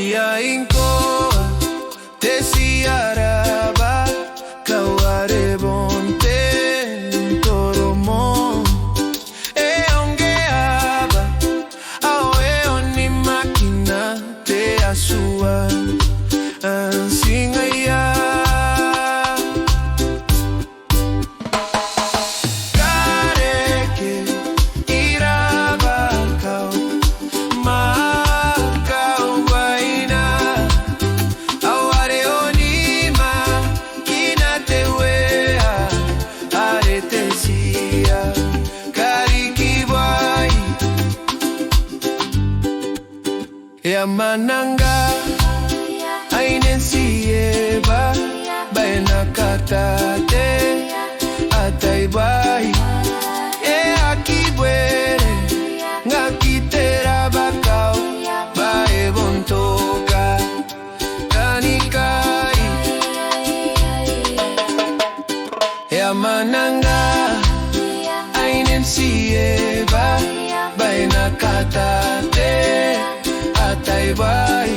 Ia Ngkoa te Rabakau bonte toromo e ongeaba ao e oni makina te asua singaia kareke Rabakau makau baina ao are oni makina te wea are te sia kariki bai e amananga ainensieba baina katate atai bai e akibwere ngakite Rabakau bae bontoka kanikai e amananga ainensieba baina katate atai bai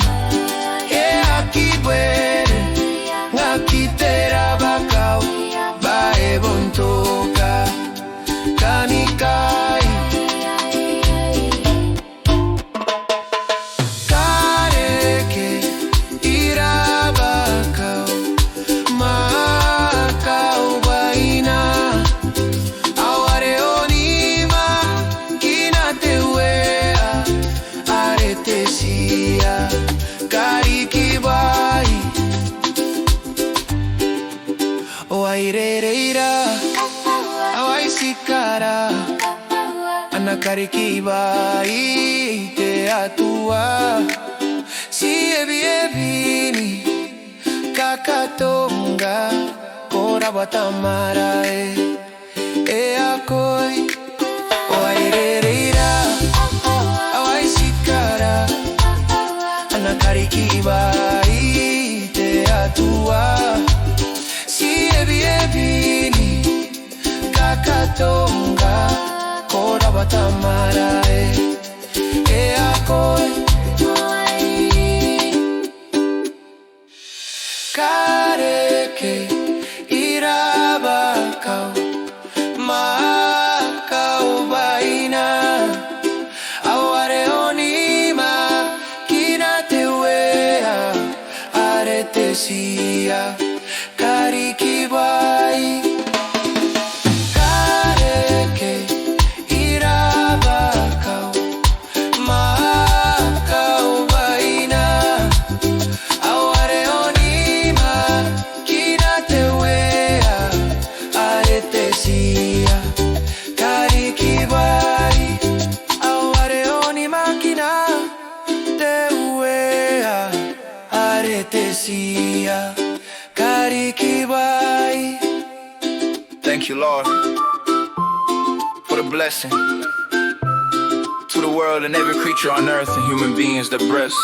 e akibwere ngakite Rabakau bae bontoka kanikai kareke Rabakau makau baina ao are oni makina te wea are te sia kariki bai o airereira ao ai sikara ana kariki bai te atua si ebi kakatonga kora batamara e akoi o airereira ao ai sikara ana kariki bai te atua si ebi kakatonga kora batamara e akoi kareke Rabakau makau baina ao are oni makina te wea are te sia kariki bai kareke Rabakau makau baina ao are oni makina te wea are te sia kariki bai ao are oni makina te wea are te sia kariki bai. Thank you, Lord, for the blessing to the world and every creature on earth and human beings that breast